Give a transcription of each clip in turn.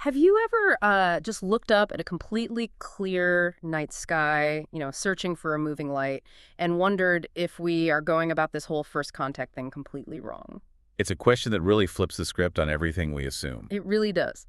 Have you ever just looked up at a completely clear night sky, searching for a moving light, and wondered if we are going about this whole first contact thing completely wrong? It's a question that really flips the script on everything we assume. It really does.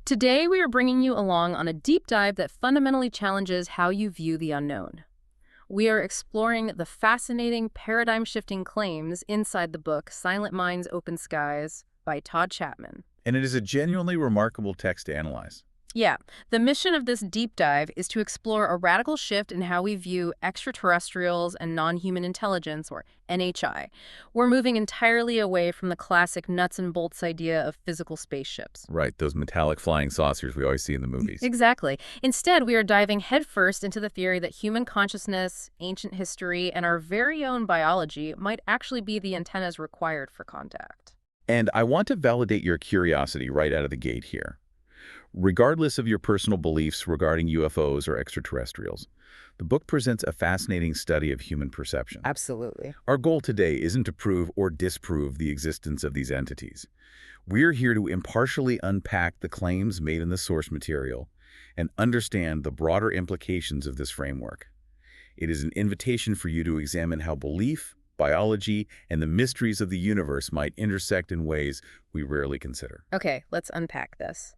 Today, we are bringing you along on a deep dive that fundamentally challenges how you view the unknown. We are exploring the fascinating paradigm-shifting claims inside the book Silent Minds, Open Skies by Todd Chapman. And it is a genuinely remarkable text to analyze. Yeah, the mission of this deep dive is to explore a radical shift in how we view extraterrestrials and non-human intelligence, or NHI. We're moving entirely away from the classic nuts and bolts idea of physical spaceships. Right, those metallic flying saucers we always see in the movies. Exactly. Instead, we are diving headfirst into the theory that human consciousness, ancient history, and our very own biology might actually be the antennas required for contact. And I want to validate your curiosity right out of the gate here. Regardless of your personal beliefs regarding UFOs or extraterrestrials, the book presents a fascinating study of human perception. Absolutely. Our goal today isn't to prove or disprove the existence of these entities. We're here to impartially unpack the claims made in the source material and understand the broader implications of this framework. It is an invitation for you to examine how belief, biology, and the mysteries of the universe might intersect in ways we rarely consider. Okay, let's unpack this.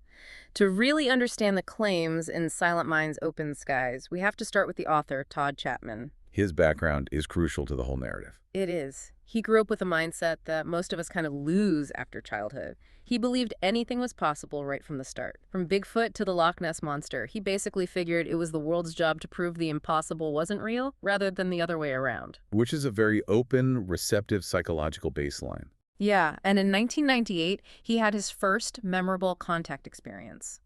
To really understand the claims in Silent Minds, Open Skies, we have to start with the author, Todd Chapman. His background is crucial to the whole narrative. It is. He grew up with a mindset that most of us kind of lose after childhood. He believed anything was possible right from the start. From Bigfoot to the Loch Ness Monster, he basically figured it was the world's job to prove the impossible wasn't real, rather than the other way around. Which is a very open, receptive psychological baseline. Yeah, and in 1998, he had his first memorable contact experience.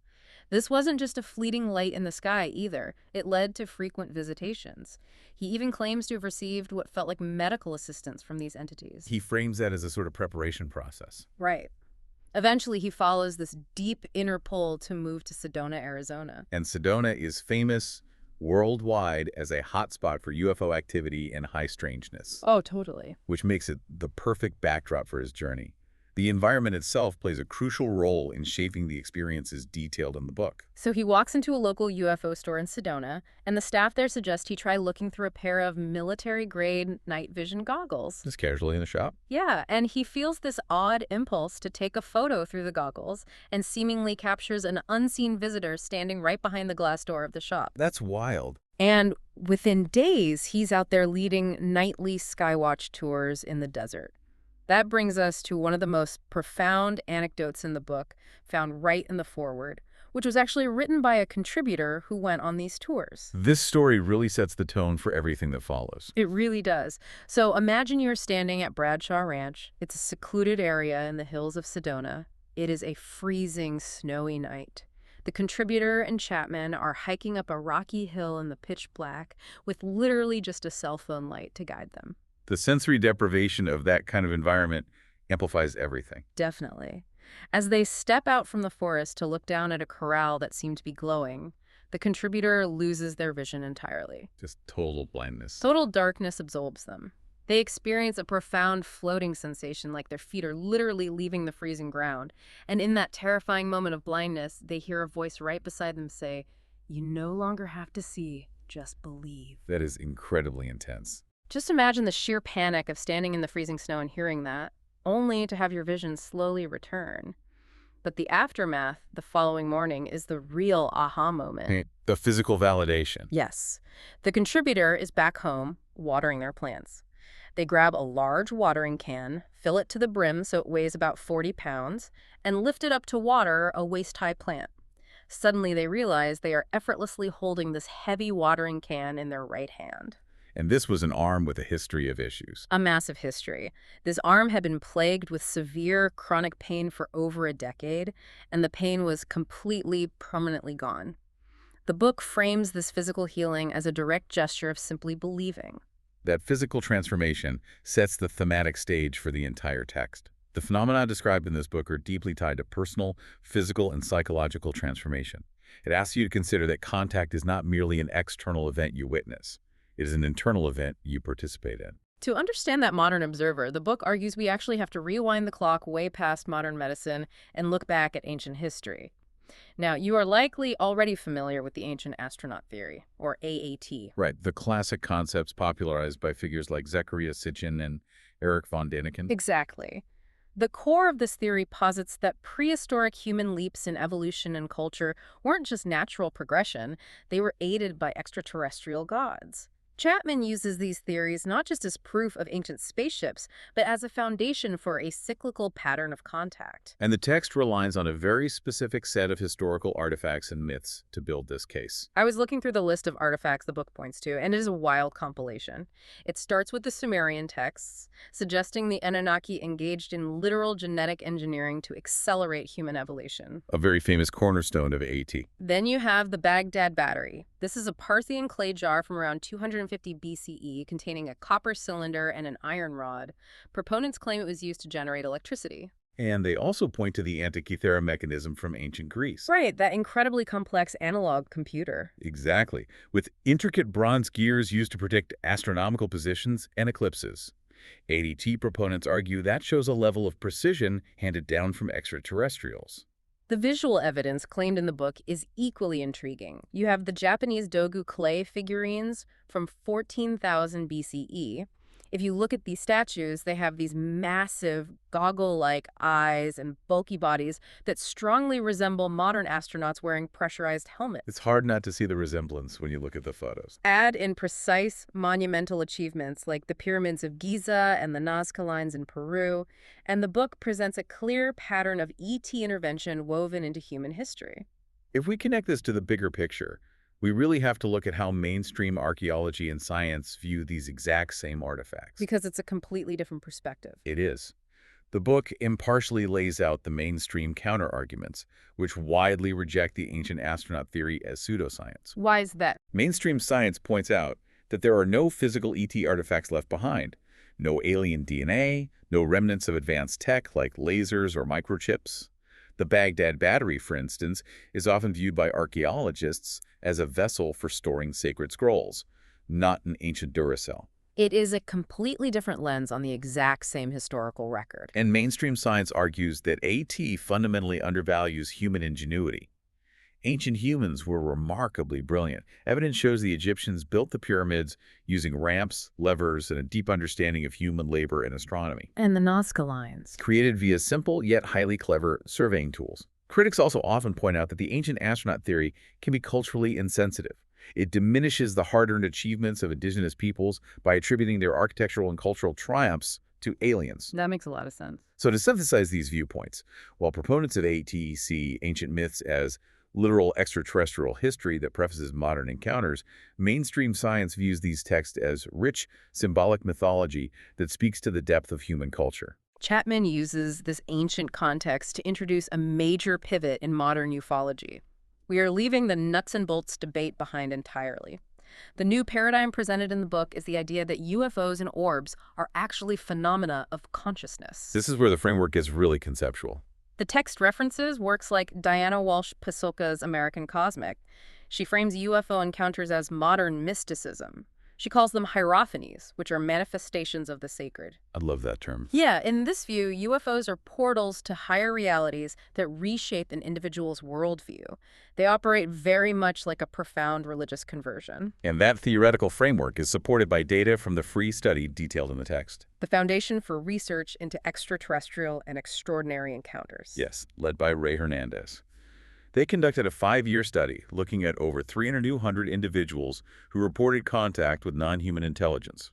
This wasn't just a fleeting light in the sky either. It led to frequent visitations. He even claims to have received what felt like medical assistance from these entities. He frames that as a sort of preparation process. Right. Eventually, he follows this deep inner pull to move to Sedona, Arizona. And Sedona is famous worldwide as a hotspot for UFO activity and high strangeness. Oh, totally. Which makes it the perfect backdrop for his journey. The environment itself plays a crucial role in shaping the experiences detailed in the book. So he walks into a local UFO store in Sedona, and the staff there suggest he try looking through a pair of military-grade night vision goggles. Just casually in the shop? Yeah, and he feels this odd impulse to take a photo through the goggles and seemingly captures an unseen visitor standing right behind the glass door of the shop. That's wild. And within days, he's out there leading nightly skywatch tours in the desert. That brings us to one of the most profound anecdotes in the book, found right in the foreword, which was actually written by a contributor who went on these tours. This story really sets the tone for everything that follows. It really does. So imagine you're standing at Bradshaw Ranch. It's a secluded area in the hills of Sedona. It is a freezing, snowy night. The contributor and Chapman are hiking up a rocky hill in the pitch black with literally just a cell phone light to guide them. The sensory deprivation of that kind of environment amplifies everything. Definitely. As they step out from the forest to look down at a corral that seemed to be glowing, the contributor loses their vision entirely. Just total blindness. Total darkness absorbs them. They experience a profound floating sensation, like their feet are literally leaving the freezing ground. And in that terrifying moment of blindness, they hear a voice right beside them say, "You no longer have to see, just believe." That is incredibly intense. Just imagine the sheer panic of standing in the freezing snow and hearing that, only to have your vision slowly return. But the aftermath, the following morning, is the real aha moment. The physical validation. Yes. The contributor is back home, watering their plants. They grab a large watering can, fill it to the brim so it weighs about 40 pounds, and lift it up to water a waist-high plant. Suddenly they realize they are effortlessly holding this heavy watering can in their right hand. And this was an arm with a history of issues. A massive history. This arm had been plagued with severe chronic pain for over a decade, and the pain was completely, permanently gone. The book frames this physical healing as a direct gesture of simply believing. That physical transformation sets the thematic stage for the entire text. The phenomena described in this book are deeply tied to personal, physical, and psychological transformation. It asks you to consider that contact is not merely an external event you witness. It is an internal event you participate in. To understand that modern observer, the book argues we actually have to rewind the clock way past modern medicine and look back at ancient history. Now, you are likely already familiar with the ancient astronaut theory, or AAT. Right, the classic concepts popularized by figures like Zecharia Sitchin and Erich von Däniken. Exactly. The core of this theory posits that prehistoric human leaps in evolution and culture weren't just natural progression, they were aided by extraterrestrial gods. Chapman uses these theories not just as proof of ancient spaceships, but as a foundation for a cyclical pattern of contact. And the text relies on a very specific set of historical artifacts and myths to build this case. I was looking through the list of artifacts the book points to, and it is a wild compilation. It starts with the Sumerian texts, suggesting the Anunnaki engaged in literal genetic engineering to accelerate human evolution. A very famous cornerstone of AT. Then you have the Baghdad battery. This is a Parthian clay jar from around 250 BCE containing a copper cylinder and an iron rod. Proponents claim it was used to generate electricity. And they also point to the Antikythera mechanism from ancient Greece. Right, that incredibly complex analog computer. Exactly, with intricate bronze gears used to predict astronomical positions and eclipses. ADT proponents argue that shows a level of precision handed down from extraterrestrials. The visual evidence claimed in the book is equally intriguing. You have the Japanese Dogu clay figurines from 14,000 BCE. If you look at these statues, they have these massive, goggle-like eyes and bulky bodies that strongly resemble modern astronauts wearing pressurized helmets. It's hard not to see the resemblance when you look at the photos. Add in precise, monumental achievements like the pyramids of Giza and the Nazca lines in Peru, and the book presents a clear pattern of ET intervention woven into human history. If we connect this to the bigger picture, we really have to look at how mainstream archaeology and science view these exact same artifacts. Because it's a completely different perspective. It is. The book impartially lays out the mainstream counter-arguments, which widely reject the ancient astronaut theory as pseudoscience. Why is that? Mainstream science points out that there are no physical ET artifacts left behind, no alien DNA, no remnants of advanced tech like lasers or microchips. The Baghdad battery, for instance, is often viewed by archaeologists as a vessel for storing sacred scrolls, not an ancient Duracell. It is a completely different lens on the exact same historical record. And mainstream science argues that AT fundamentally undervalues human ingenuity. Ancient humans were remarkably brilliant. Evidence shows the Egyptians built the pyramids using ramps, levers, and a deep understanding of human labor and astronomy. And the Nazca lines. Created via simple yet highly clever surveying tools. Critics also often point out that the ancient astronaut theory can be culturally insensitive. It diminishes the hard-earned achievements of indigenous peoples by attributing their architectural and cultural triumphs to aliens. That makes a lot of sense. So to synthesize these viewpoints, while proponents of AT see ancient myths as literal extraterrestrial history that prefaces modern encounters, mainstream science views these texts as rich, symbolic mythology that speaks to the depth of human culture. Chapman uses this ancient context to introduce a major pivot in modern ufology. We are leaving the nuts and bolts debate behind entirely. The new paradigm presented in the book is the idea that UFOs and orbs are actually phenomena of consciousness. This is where the framework gets really conceptual. The text references works like Diana Walsh Pasulka's American Cosmic. She frames UFO encounters as modern mysticism. She calls them hierophanies, which are manifestations of the sacred. I love that term. Yeah, in this view, UFOs are portals to higher realities that reshape an individual's worldview. They operate very much like a profound religious conversion. And that theoretical framework is supported by data from the free study detailed in the text. The foundation for research into extraterrestrial and extraordinary encounters. Yes, led by Ray Hernandez. They conducted a 5-year study looking at over 300 individuals who reported contact with non-human intelligence.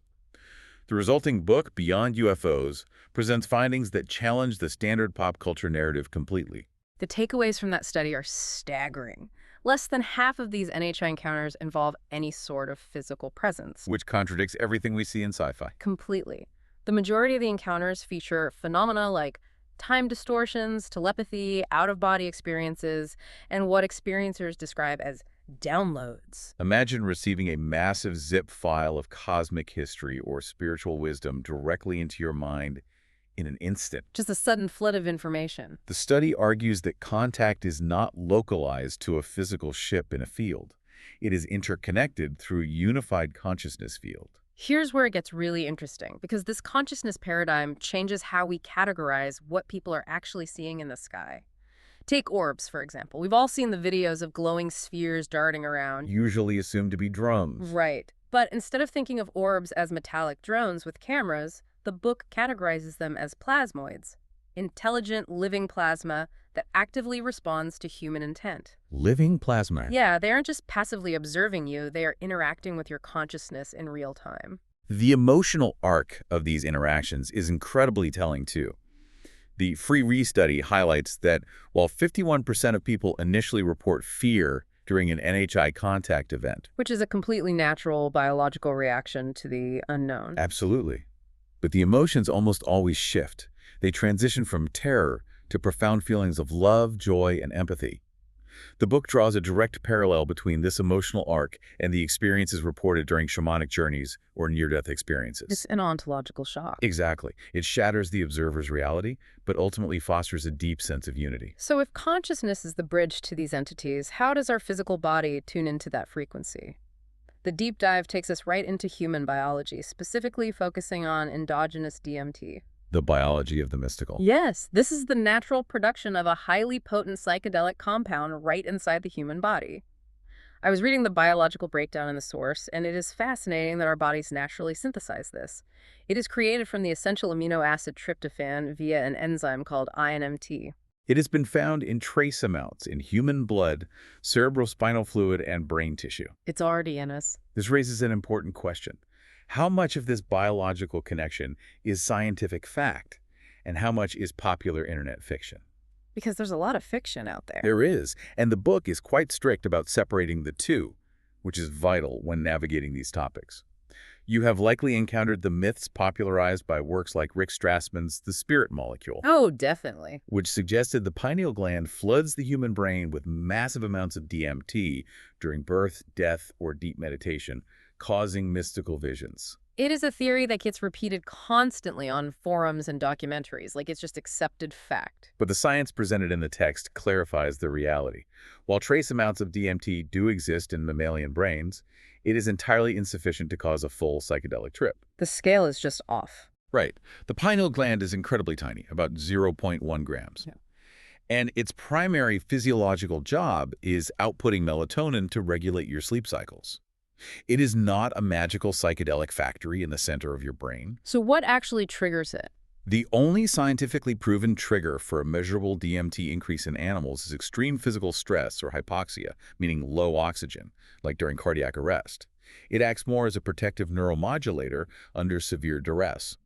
The resulting book, Beyond UFOs, presents findings that challenge the standard pop culture narrative completely. The takeaways from that study are staggering. Less than half of these NHI encounters involve any sort of physical presence. Which contradicts everything we see in sci-fi. Completely. The majority of the encounters feature phenomena like time distortions, telepathy, out-of-body experiences, and what experiencers describe as downloads. Imagine receiving a massive zip file of cosmic history or spiritual wisdom directly into your mind in an instant. Just a sudden flood of information. The study argues that contact is not localized to a physical ship in a field. It is interconnected through a unified consciousness field. Here's where it gets really interesting, because this consciousness paradigm changes how we categorize what people are actually seeing in the sky. Take orbs, for example. We've all seen the videos of glowing spheres darting around. Usually assumed to be drums. Right. But instead of thinking of orbs as metallic drones with cameras, the book categorizes them as plasmoids, intelligent living plasma that actively responds to human intent. Living plasma. Yeah, they aren't just passively observing you, they are interacting with your consciousness in real time. The emotional arc of these interactions is incredibly telling, too. The Free Re study highlights that while 51% of people initially report fear during an NHI contact event. Which is a completely natural biological reaction to the unknown. Absolutely. But the emotions almost always shift. They transition from terror to profound feelings of love, joy, and empathy. The book draws a direct parallel between this emotional arc and the experiences reported during shamanic journeys or near-death experiences. It's an ontological shock. Exactly. It shatters the observer's reality, but ultimately fosters a deep sense of unity. So if consciousness is the bridge to these entities, how does our physical body tune into that frequency? The deep dive takes us right into human biology, specifically focusing on endogenous DMT. The biology of the mystical. Yes, this is the natural production of a highly potent psychedelic compound right inside the human body. I was reading the biological breakdown in the source, and it is fascinating that our bodies naturally synthesize this. It is created from the essential amino acid tryptophan via an enzyme called INMT. It has been found in trace amounts in human blood, cerebrospinal fluid, and brain tissue. It's already in us. This raises an important question. How much of this biological connection is scientific fact, and how much is popular internet fiction? Because there's a lot of fiction out there. There is, and the book is quite strict about separating the two, which is vital when navigating these topics. You have likely encountered the myths popularized by works like Rick Strassman's The Spirit Molecule. Oh, definitely. Which suggested the pineal gland floods the human brain with massive amounts of DMT during birth, death, or deep meditation, causing mystical visions. It is a theory that gets repeated constantly on forums and documentaries, like it's just accepted fact. But the science presented in the text clarifies the reality. While trace amounts of DMT do exist in mammalian brains, it is entirely insufficient to cause a full psychedelic trip. The scale is just off. Right. The pineal gland is incredibly tiny, about 0.1 grams. Yeah. And its primary physiological job is outputting melatonin to regulate your sleep cycles. It is not a magical psychedelic factory in the center of your brain. So what actually triggers it? The only scientifically proven trigger for a measurable DMT increase in animals is extreme physical stress or hypoxia, meaning low oxygen, like during cardiac arrest. It acts more as a protective neuromodulator under severe duress.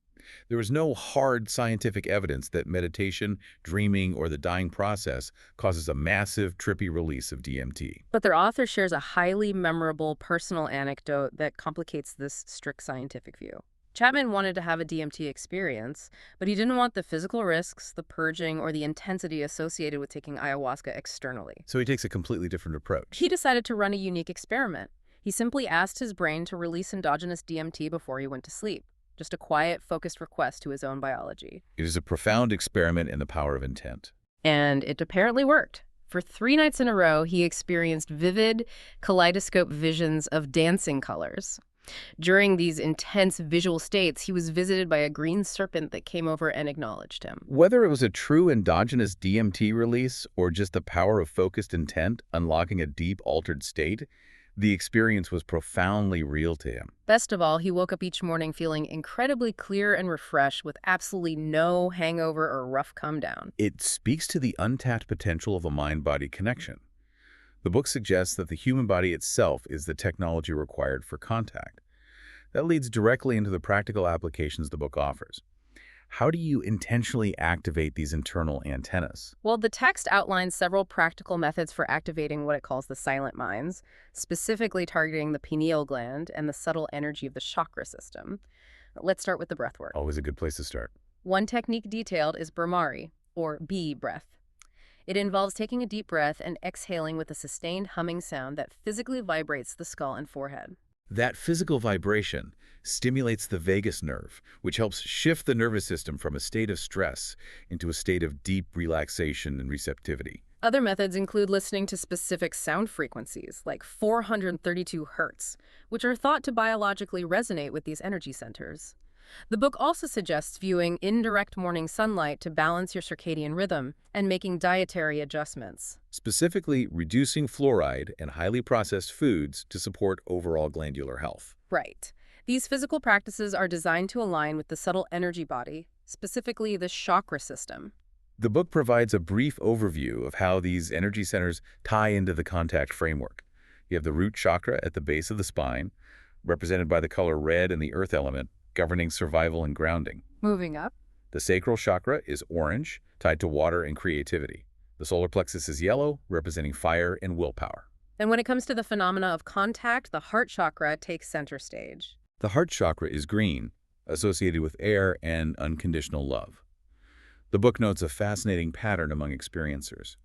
There is no hard scientific evidence that meditation, dreaming, or the dying process causes a massive, trippy release of DMT. But their author shares a highly memorable personal anecdote that complicates this strict scientific view. Chapman wanted to have a DMT experience, but he didn't want the physical risks, the purging, or the intensity associated with taking ayahuasca externally. So he takes a completely different approach. He decided to run a unique experiment. He simply asked his brain to release endogenous DMT before he went to sleep. Just a quiet, focused request to his own biology. It is a profound experiment in the power of intent. And it apparently worked. For 3 nights in a row, he experienced vivid, kaleidoscope visions of dancing colors. During these intense visual states, he was visited by a green serpent that came over and acknowledged him. Whether it was a true endogenous DMT release or just the power of focused intent unlocking a deep altered state, the experience was profoundly real to him. Best of all, he woke up each morning feeling incredibly clear and refreshed with absolutely no hangover or rough come down. It speaks to the untapped potential of a mind-body connection. The book suggests that the human body itself is the technology required for contact. That leads directly into the practical applications the book offers. How do you intentionally activate these internal antennas? Well, the text outlines several practical methods for activating what it calls the silent minds, specifically targeting the pineal gland and the subtle energy of the chakra system. Let's start with the breath work. Always a good place to start. One technique detailed is Brahmari, or bee breath. It involves taking a deep breath and exhaling with a sustained humming sound that physically vibrates the skull and forehead. That physical vibration stimulates the vagus nerve, which helps shift the nervous system from a state of stress into a state of deep relaxation and receptivity. Other methods include listening to specific sound frequencies, like 432 hertz, which are thought to biologically resonate with these energy centers. The book also suggests viewing indirect morning sunlight to balance your circadian rhythm and making dietary adjustments. Specifically, reducing fluoride and highly processed foods to support overall glandular health. Right. These physical practices are designed to align with the subtle energy body, specifically the chakra system. The book provides a brief overview of how these energy centers tie into the contact framework. You have the root chakra at the base of the spine, represented by the color red and the earth element, governing survival and grounding. Moving up. The sacral chakra is orange, tied to water and creativity. The solar plexus is yellow, representing fire and willpower. And when it comes to the phenomena of contact, the heart chakra takes center stage. The heart chakra is green, associated with air and unconditional love. The book notes a fascinating pattern among experiencers.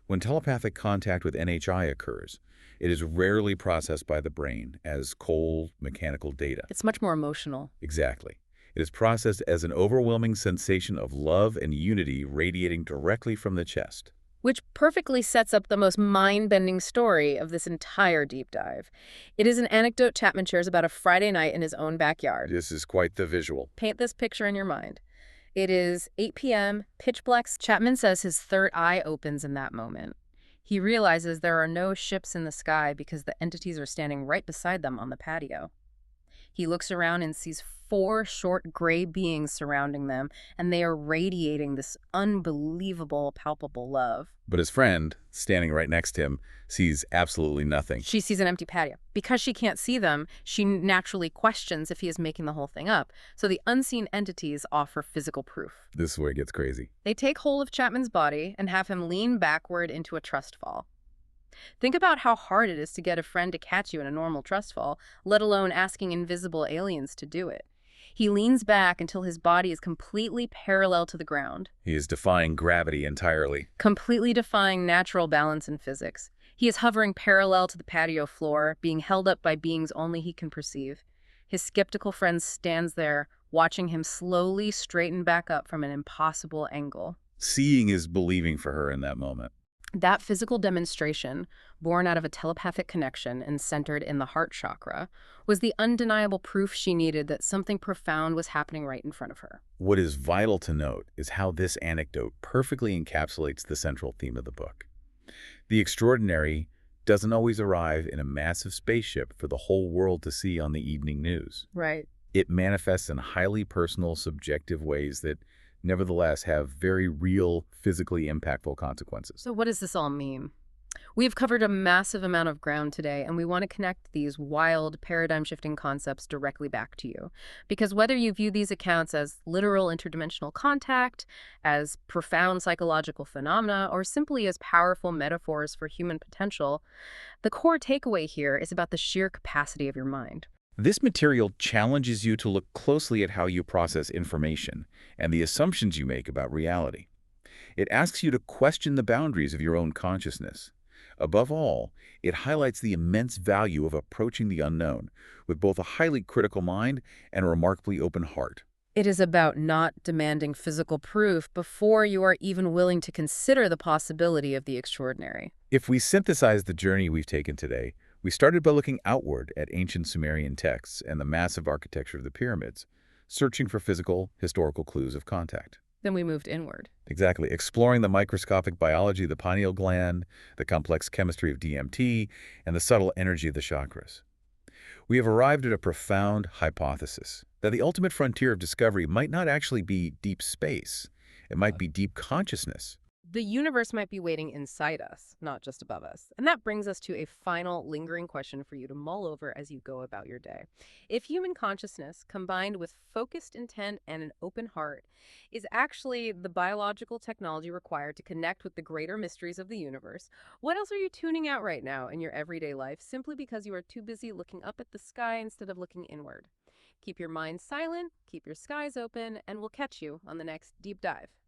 When telepathic contact with NHI occurs, it is rarely processed by the brain as cold, mechanical data. It's much more emotional. Exactly. It is processed as an overwhelming sensation of love and unity radiating directly from the chest. Which perfectly sets up the most mind-bending story of this entire deep dive. It is an anecdote Chapman shares about a Friday night in his own backyard. This is quite the visual. Paint this picture in your mind. It is 8 p.m., pitch black. Chapman says his third eye opens in that moment. He realizes there are no ships in the sky because the entities are standing right beside them on the patio. He looks around and sees 4 short gray beings surrounding them, and they are radiating this unbelievable, palpable love. But his friend, standing right next to him, sees absolutely nothing. She sees an empty patio. Because she can't see them, she naturally questions if he is making the whole thing up. So the unseen entities offer physical proof. This is where it gets crazy. They take hold of Chapman's body and have him lean backward into a trust fall. Think about how hard it is to get a friend to catch you in a normal trust fall, let alone asking invisible aliens to do it. He leans back until his body is completely parallel to the ground. He is defying gravity entirely. Completely defying natural balance in physics. He is hovering parallel to the patio floor, being held up by beings only he can perceive. His skeptical friend stands there, watching him slowly straighten back up from an impossible angle. Seeing is believing for her in that moment. That physical demonstration, born out of a telepathic connection and centered in the heart chakra, was the undeniable proof she needed that something profound was happening right in front of her. What is vital to note is how this anecdote perfectly encapsulates the central theme of the book. The extraordinary doesn't always arrive in a massive spaceship for the whole world to see on the evening news. Right. It manifests in highly personal, subjective ways that nevertheless have very real, physically impactful consequences. So what does this all mean? We've covered a massive amount of ground today, and we want to connect these wild, paradigm-shifting concepts directly back to you. Because whether you view these accounts as literal interdimensional contact, as profound psychological phenomena, or simply as powerful metaphors for human potential, the core takeaway here is about the sheer capacity of your mind. This material challenges you to look closely at how you process information and the assumptions you make about reality. It asks you to question the boundaries of your own consciousness. Above all, it highlights the immense value of approaching the unknown with both a highly critical mind and a remarkably open heart. It is about not demanding physical proof before you are even willing to consider the possibility of the extraordinary. If we synthesize the journey we've taken today, we started by looking outward at ancient Sumerian texts and the massive architecture of the pyramids, searching for physical, historical clues of contact. Then we moved inward. Exactly, exploring the microscopic biology of the pineal gland, the complex chemistry of DMT, and the subtle energy of the chakras. We have arrived at a profound hypothesis that the ultimate frontier of discovery might not actually be deep space. It might be deep consciousness. The universe might be waiting inside us, not just above us. And that brings us to a final lingering question for you to mull over as you go about your day. If human consciousness, combined with focused intent and an open heart, is actually the biological technology required to connect with the greater mysteries of the universe, what else are you tuning out right now in your everyday life simply because you are too busy looking up at the sky instead of looking inward? Keep your mind silent, keep your skies open, and we'll catch you on the next deep dive.